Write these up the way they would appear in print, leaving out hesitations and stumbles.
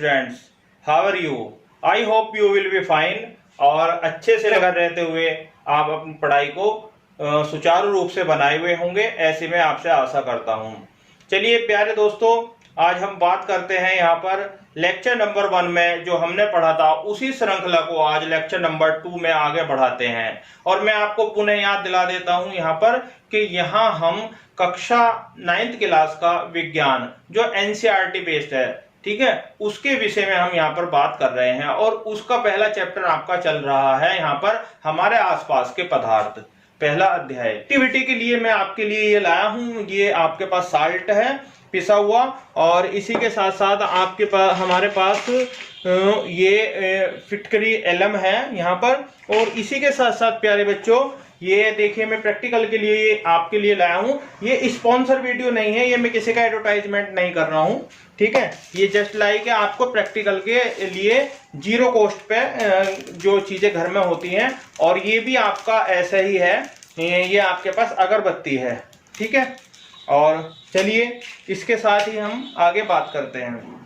Students, how are you? I hope you will be fine. और अच्छे से लगा रहते हुए आप अपनी पढ़ाई को सुचारू रूप से बनाए हुए होंगे, ऐसी मैं आपसे आशा करता हूं। चलिए प्यारे दोस्तों, आज हम बात करते हैं यहाँ पर लेक्चर नंबर 1 में जो हमने पढ़ा था उसी श्रृंखला को आज लेक्चर नंबर 2 में आगे बढ़ाते हैं। और मैं आपको पुनः याद दिला देता हूं यहाँ पर कि यहाँ हम कक्षा 9th क्लास का विज्ञान जो एनसीईआरटी बेस्ड है, ठीक है, उसके विषय में हम यहाँ पर बात कर रहे हैं। और उसका पहला चैप्टर आपका चल रहा है यहाँ पर हमारे आसपास के पदार्थ, पहला अध्याय। एक्टिविटी के लिए मैं आपके लिए ये लाया हूँ, ये आपके पास साल्ट है पिसा हुआ, और इसी के साथ साथ आपके पास हमारे पास ये फिटकरी एलम है यहाँ पर। और इसी के साथ साथ प्यारे बच्चों, ये देखिए मैं प्रैक्टिकल के लिए आपके लिए लाया हूँ। ये स्पॉन्सर वीडियो नहीं है, ये मैं किसी का एडवर्टाइजमेंट नहीं कर रहा हूँ, ठीक है। ये जस्ट लाइक है आपको प्रैक्टिकल के लिए जीरो कॉस्ट पे जो चीजें घर में होती हैं। और ये भी आपका ऐसा ही है, ये आपके पास अगरबत्ती है, ठीक है। और चलिए इसके साथ ही हम आगे बात करते हैं।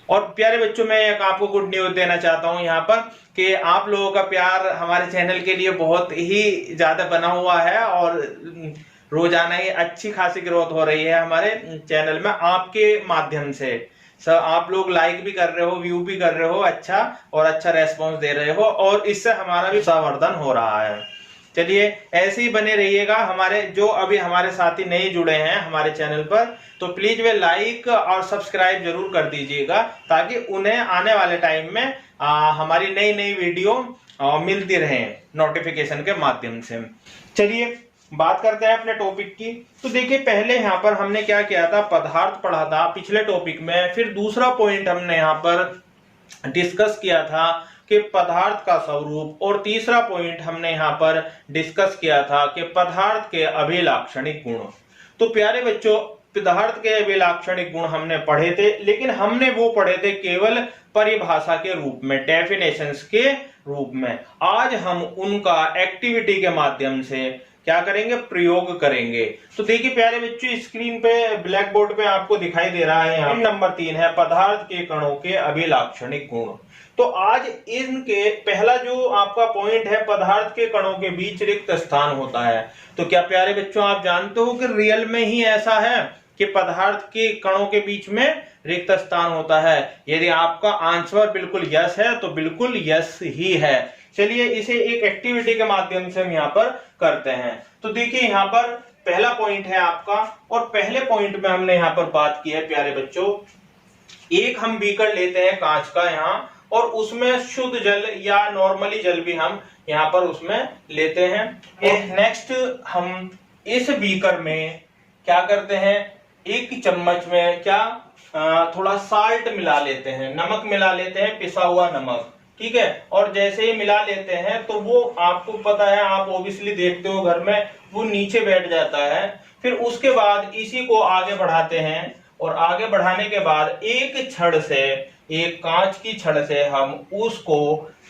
और प्यारे बच्चों, मैं एक आपको गुड न्यूज देना चाहता हूं यहाँ पर कि आप लोगों का प्यार हमारे चैनल के लिए बहुत ही ज्यादा बना हुआ है और रोजाना ही अच्छी खासी ग्रोथ हो रही है हमारे चैनल में आपके माध्यम से। सब आप लोग लाइक भी कर रहे हो, व्यू भी कर रहे हो, अच्छा रेस्पॉन्स दे रहे हो, और इससे हमारा भी संवर्धन हो रहा है। चलिए ऐसे ही बने रहिएगा। हमारे जो अभी हमारे साथी नए जुड़े हैं हमारे चैनल पर, तो प्लीज वे लाइक और सब्सक्राइब जरूर कर दीजिएगा, ताकि उन्हें आने वाले टाइम में हमारी नई नई वीडियो मिलती रहे नोटिफिकेशन के माध्यम से। चलिए बात करते हैं अपने टॉपिक की। तो देखिए पहले यहाँ पर हमने क्या किया था, पदार्थ पढ़ा था पिछले टॉपिक में। फिर दूसरा पॉइंट हमने यहाँ पर डिस्कस किया था कि पदार्थ का स्वरूप, और तीसरा पॉइंट हमने यहाँ पर डिस्कस किया था कि पदार्थ के अभिलाक्षणिक गुण। तो प्यारे बच्चों, पदार्थ के अभिलाक्षणिक गुण हमने पढ़े थे, लेकिन हमने वो पढ़े थे केवल परिभाषा के रूप में, डेफिनेशंस के रूप में। आज हम उनका एक्टिविटी के माध्यम से क्या करेंगे, प्रयोग करेंगे। तो देखिए प्यारे बच्चों, स्क्रीन पे ब्लैक बोर्ड पे आपको दिखाई दे रहा है, यहाँ नंबर 3 है पदार्थ के कणों के अभिलाक्षणिक गुण। तो आज इनके पहला जो आपका पॉइंट है, पदार्थ के कणों के बीच रिक्त स्थान होता है। तो क्या प्यारे बच्चों आप जानते हो कि रियल में ही ऐसा है कि पदार्थ के कणों के बीच में रिक्त स्थान होता है? यदि आपका आंसर बिल्कुल यस है तो बिल्कुल यस ही है। चलिए इसे एक एक्टिविटी के माध्यम से हम यहाँ पर करते हैं। तो देखिए यहाँ पर पहला पॉइंट है आपका, और पहले पॉइंट में हमने यहाँ पर बात की है प्यारे बच्चों, एक हम बीकर लेते हैं कांच का यहाँ, और उसमें शुद्ध जल या नॉर्मली जल भी हम यहाँ पर उसमें लेते हैं। नेक्स्ट हम इस बीकर में क्या करते हैं, एक चम्मच में क्या थोड़ा साल्ट मिला लेते हैं, नमक मिला लेते हैं, पिसा हुआ नमक, ठीक है। और जैसे ही मिला लेते हैं तो वो आपको पता है, आप ओबियसली देखते हो घर में, वो नीचे बैठ जाता है। फिर उसके बाद इसी को आगे बढ़ाते हैं, और आगे बढ़ाने के बाद एक छड़ से, एक कांच की छड़ से हम उसको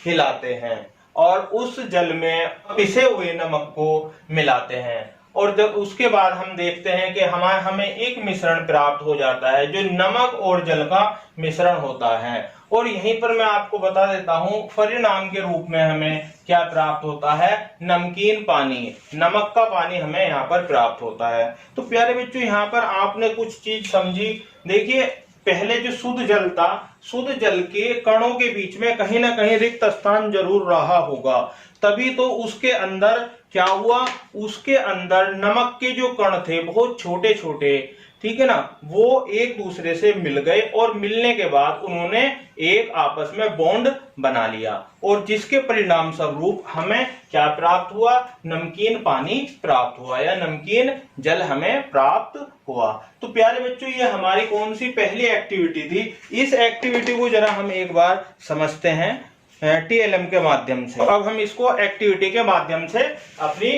हिलाते हैं और उस जल में पिसे हुए नमक को मिलाते हैं। और जब उसके बाद हम देखते हैं कि हमें एक मिश्रण प्राप्त हो जाता है जो नमक और जल का मिश्रण होता है। और यहीं पर मैं आपको बता देता हूं, परिणाम के रूप में हमें क्या प्राप्त होता है, नमकीन पानी, नमक का पानी हमें यहाँ पर प्राप्त होता है। तो प्यारे बच्चों, यहाँ पर आपने कुछ चीज समझी। देखिए पहले जो शुद्ध जल था, शुद्ध जल के कणों के बीच में कहीं ना कहीं रिक्त स्थान जरूर रहा होगा, तभी तो उसके अंदर क्या हुआ, उसके अंदर नमक के जो कण थे बहुत छोटे छोटे, ठीक है ना, वो एक दूसरे से मिल गए, और मिलने के बाद उन्होंने एक आपस में बॉन्ड बना लिया, और जिसके परिणाम स्वरूप हमें क्या प्राप्त हुआ, नमकीन पानी प्राप्त हुआ, या नमकीन जल हमें प्राप्त हुआ। तो प्यारे बच्चों, ये हमारी कौन सी पहली एक्टिविटी थी। इस एक्टिविटी को जरा हम एक बार समझते हैं टीएलएम के माध्यम से। अब हम इसको एक्टिविटी के माध्यम से अपनी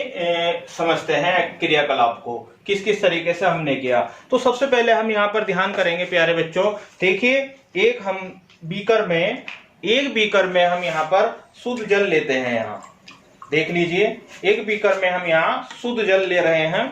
समझते हैं क्रियाकलाप को, किस किस तरीके से हमने किया। तो सबसे पहले हम यहाँ पर ध्यान करेंगे प्यारे बच्चों, देखिए एक बीकर में हम यहाँ पर शुद्ध जल लेते हैं। यहाँ देख लीजिए, एक बीकर में हम यहाँ शुद्ध जल ले रहे हैं,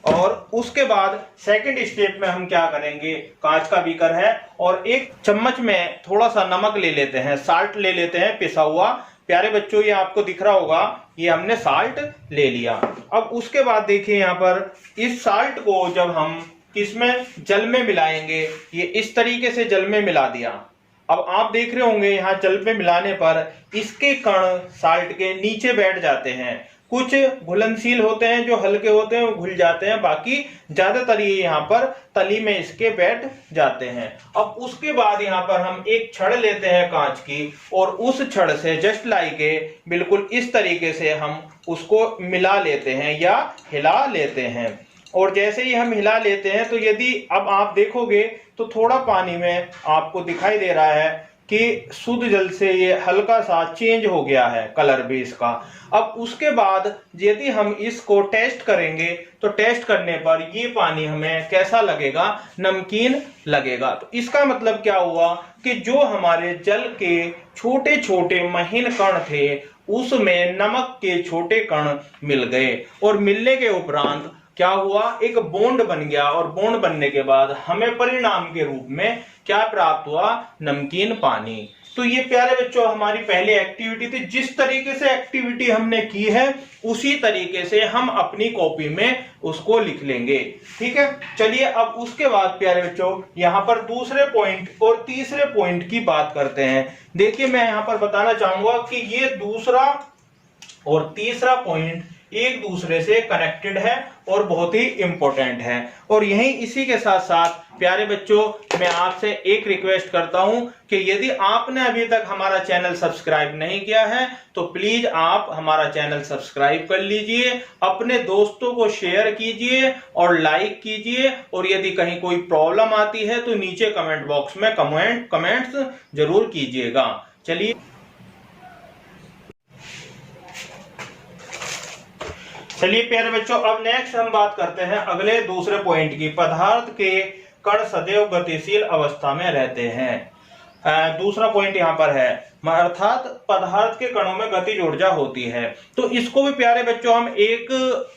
और उसके बाद सेकंड स्टेप में हम क्या करेंगे, कांच का बीकर है और एक चम्मच में थोड़ा सा नमक ले लेते हैं, साल्ट ले लेते हैं पिसा हुआ। प्यारे बच्चों ये आपको दिख रहा होगा, ये हमने साल्ट ले लिया। अब उसके बाद देखिए यहाँ पर इस साल्ट को जब हम किसमें, जल में मिलाएंगे, ये इस तरीके से जल में मिला दिया। अब आप देख रहे होंगे यहाँ जल में मिलाने पर इसके कण साल्ट के नीचे बैठ जाते हैं। कुछ घुलनशील होते हैं, जो हल्के होते हैं वो घुल जाते हैं, बाकी ज्यादातर ये यहाँ पर तली में इसके बैठ जाते हैं। अब उसके बाद यहाँ पर हम एक छड़ लेते हैं कांच की और उस छड़ से जस्ट लाइक बिल्कुल इस तरीके से हम उसको मिला लेते हैं या हिला लेते हैं। और जैसे ही हम हिला लेते हैं तो यदि अब आप देखोगे तो थोड़ा पानी में आपको दिखाई दे रहा है कि शुद्ध जल से ये हल्का सा चेंज हो गया है कलर भी इसका। अब उसके बाद यदि हम इसको टेस्ट करेंगे तो टेस्ट करने पर ये पानी हमें कैसा लगेगा, नमकीन लगेगा। तो इसका मतलब क्या हुआ कि जो हमारे जल के छोटे छोटे महीन कण थे उसमें नमक के छोटे कण मिल गए और मिलने के उपरांत क्या हुआ, एक बॉन्ड बन गया और बॉन्ड बनने के बाद हमें परिणाम के रूप में क्या प्राप्त हुआ, नमकीन पानी। तो ये प्यारे बच्चों हमारी पहली एक्टिविटी थी। जिस तरीके से एक्टिविटी हमने की है उसी तरीके से हम अपनी कॉपी में उसको लिख लेंगे, ठीक है। चलिए अब उसके बाद प्यारे बच्चों यहाँ पर दूसरे पॉइंट और तीसरे पॉइंट की बात करते हैं। देखिए मैं यहाँ पर बताना चाहूंगा कि ये दूसरा और तीसरा पॉइंट एक दूसरे से कनेक्टेड है और बहुत ही इंपॉर्टेंट है। और यही इसी के साथ साथ प्यारे बच्चों मैं आपसे एक रिक्वेस्ट करता हूं कि यदि आपने अभी तक हमारा चैनल सब्सक्राइब नहीं किया है तो प्लीज आप हमारा चैनल सब्सक्राइब कर लीजिए, अपने दोस्तों को शेयर कीजिए और लाइक कीजिए। और यदि कहीं कोई प्रॉब्लम आती है तो नीचे कमेंट बॉक्स में कमेंट्स जरूर कीजिएगा। चलिए प्यारे बच्चों अब नेक्स्ट हम बात करते हैं अगले दूसरे पॉइंट की। पदार्थ के कण सदैव गतिशील अवस्था में रहते हैं। दूसरा पॉइंट यहाँ पर है, अर्थात पदार्थ के कणों में गतिज ऊर्जा होती है। तो इसको भी प्यारे बच्चों हम एक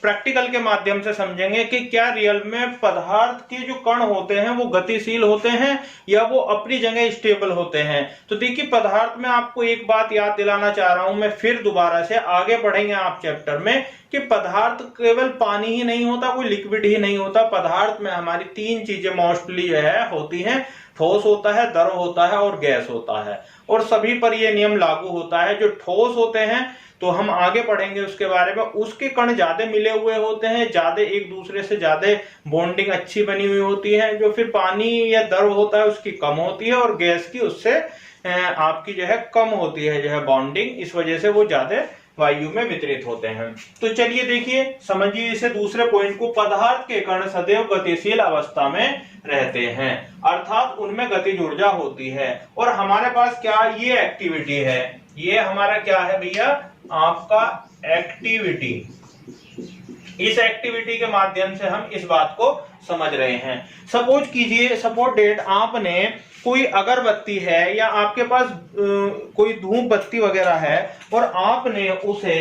प्रैक्टिकल के माध्यम से समझेंगे कि क्या रियल में पदार्थ के जो कण होते हैं वो गतिशील होते हैं या वो अपनी जगह स्टेबल होते हैं। तो देखिए पदार्थ में आपको एक बात याद दिलाना चाह रहा हूं मैं फिर दोबारा से, आगे बढ़ेंगे आप चैप्टर में, कि पदार्थ केवल पानी ही नहीं होता, कोई लिक्विड ही नहीं होता। पदार्थ में हमारी तीन चीजें मोस्टली जो है होती हैं, ठोस होता है, द्रव होता है और गैस होता है। और सभी पर यह नियम लागू होता है। जो ठोस होते हैं तो हम आगे पढ़ेंगे उसके बारे में, उसके कण ज्यादा मिले हुए होते हैं, ज्यादा एक दूसरे से ज्यादा बॉन्डिंग अच्छी बनी हुई होती है। जो फिर पानी या द्रव होता है उसकी कम होती है और गैस की उससे आपकी जो है कम होती है जो है बॉन्डिंग, इस वजह से वो ज्यादा वायु में वितरित होते हैं। तो चलिए देखिए समझिए इसे दूसरे पॉइंट को, पदार्थ के कण सदैव गतिशील अवस्था में रहते हैं अर्थात उनमें गतिज ऊर्जा होती है। और हमारे पास क्या ये एक्टिविटी है, ये हमारा क्या है भैया, आपका एक्टिविटी। इस एक्टिविटी के माध्यम से हम इस बात को समझ रहे हैं। सपोज कीजिए, सपोज डेट आपने कोई अगरबत्ती है या आपके पास कोई धूप बत्ती वगैरह है और आपने उसे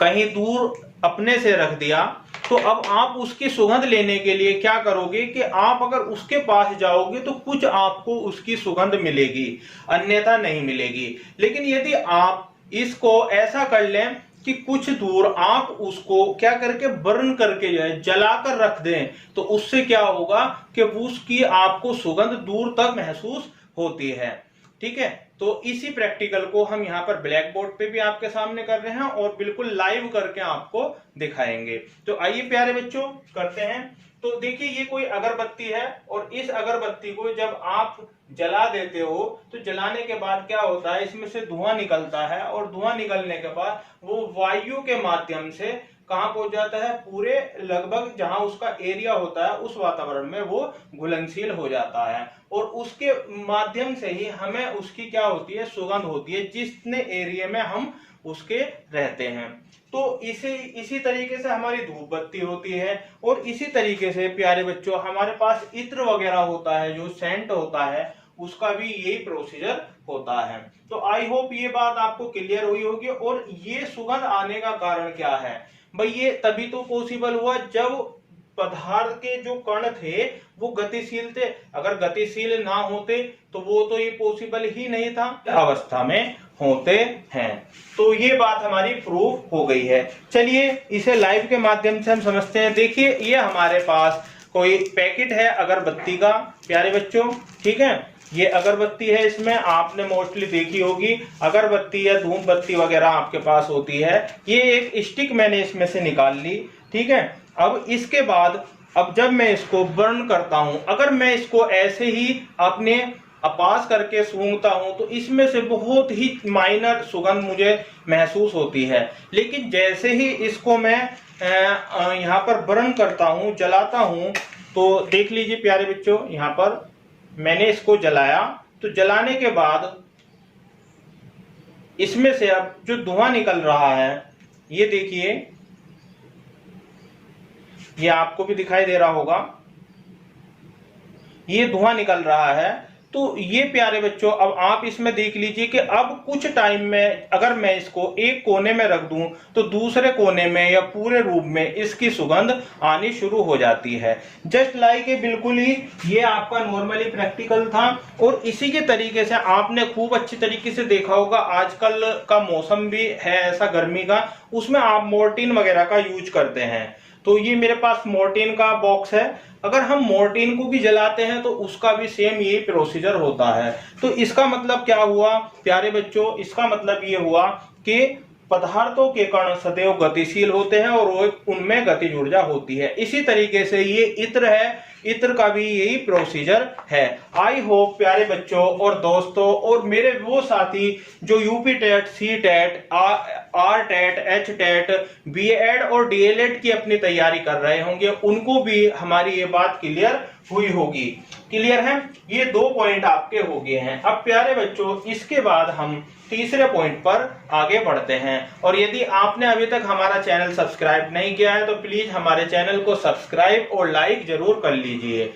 कहीं दूर अपने से रख दिया। तो अब आप उसकी सुगंध लेने के लिए क्या करोगे कि आप अगर उसके पास जाओगे तो कुछ आपको उसकी सुगंध मिलेगी, अन्यथा नहीं मिलेगी। लेकिन यदि आप इसको ऐसा कर लें कि कुछ दूर आप उसको क्या करके बर्न करके जो है जलाकर रख दें, तो उससे क्या होगा कि उसकी आपको सुगंध दूर तक महसूस होती है, ठीक है। तो इसी प्रैक्टिकल को हम यहाँ पर ब्लैक बोर्ड पे भी आपके सामने कर रहे हैं और बिल्कुल लाइव करके आपको दिखाएंगे। तो आइए प्यारे बच्चों करते हैं। तो देखिए ये कोई अगरबत्ती है और इस अगरबत्ती को जब आप जला देते हो तो जलाने के बाद क्या होता है, इसमें से धुआं निकलता है और धुआं निकलने के बाद वो वायु के माध्यम से कहां पहुंच जाता है, पूरे लगभग जहां उसका एरिया होता है उस वातावरण में वो घुलनशील हो जाता है और उसके माध्यम से ही हमें उसकी क्या होती है, सुगंध होती है, जितने एरिया में हम उसके रहते हैं। तो इसी तरीके से हमारी धूप बत्ती होती है और इसी तरीके से प्यारे बच्चों हमारे पास इत्र वगैरह होता है, जो सेंट होता है उसका भी यही प्रोसीजर होता है। तो आई होप ये बात आपको क्लियर हुई होगी। और ये सुगंध आने का कारण क्या है, भाई ये तभी तो पॉसिबल हुआ जब पदार्थ के जो कण थे वो गतिशील थे। अगर गतिशील ना होते तो वो तो ये पॉसिबल ही नहीं था, अवस्था में होते हैं। तो ये बात हमारी प्रूफ हो गई है। चलिए इसे लाइव के माध्यम से हम समझते हैं। देखिए ये हमारे पास कोई पैकेट है अगरबत्ती का प्यारे बच्चों, ठीक है। ये अगरबत्ती है, इसमें आपने मोस्टली देखी होगी अगरबत्ती या धूप बत्ती वगैरह आपके पास होती है। ये एक स्टिक मैंने इसमें से निकाल ली, ठीक है। अब इसके बाद अब जब मैं इसको बर्न करता हूं, अगर मैं इसको ऐसे ही अपने पास करके सूंघता हूं तो इसमें से बहुत ही माइनर सुगंध मुझे महसूस होती है। लेकिन जैसे ही इसको मैं यहाँ पर बर्न करता हूं, जलाता हूं, तो देख लीजिए प्यारे बच्चों, यहाँ पर मैंने इसको जलाया, तो जलाने के बाद इसमें से अब जो धुआं निकल रहा है, ये देखिए, ये आपको भी दिखाई दे रहा होगा, ये धुआं निकल रहा है। तो ये प्यारे बच्चों अब आप इसमें देख लीजिए कि अब कुछ टाइम में अगर मैं इसको एक कोने में रख दूं तो दूसरे कोने में या पूरे रूप में इसकी सुगंध आनी शुरू हो जाती है। जस्ट लाइक बिल्कुल ही ये आपका नॉर्मली प्रैक्टिकल था। और इसी के तरीके से आपने खूब अच्छी तरीके से देखा होगा, आजकल का मौसम भी है ऐसा गर्मी का, उसमें आप मोर्टीन वगैरह का यूज करते हैं। तो ये मेरे पास मोर्टीन का बॉक्स है, अगर हम मोर्टीन को भी जलाते हैं तो उसका भी सेम यही प्रोसीजर होता है। तो इसका मतलब क्या हुआ प्यारे बच्चों, इसका मतलब ये हुआ कि पदार्थों के कण सदैव गतिशील होते हैं और उनमें गतिज ऊर्जा होती है। इसी तरीके से ये इत्र है, इत्र का भी यही प्रोसीजर है। आई होप प्यारे बच्चों और दोस्तों और मेरे वो साथी जो UP TET, C TET, R TET, H TET, BEd और डीएलएड की अपनी तैयारी कर रहे होंगे, उनको भी हमारी ये बात क्लियर हुई होगी। क्लियर है? ये 2 पॉइंट आपके हो गए हैं। अब प्यारे बच्चों इसके बाद हम तीसरे पॉइंट पर आगे बढ़ते हैं। और यदि आपने अभी तक हमारा चैनल सब्सक्राइब नहीं किया है तो प्लीज हमारे चैनल को सब्सक्राइब और लाइक जरूर कर लीजिए।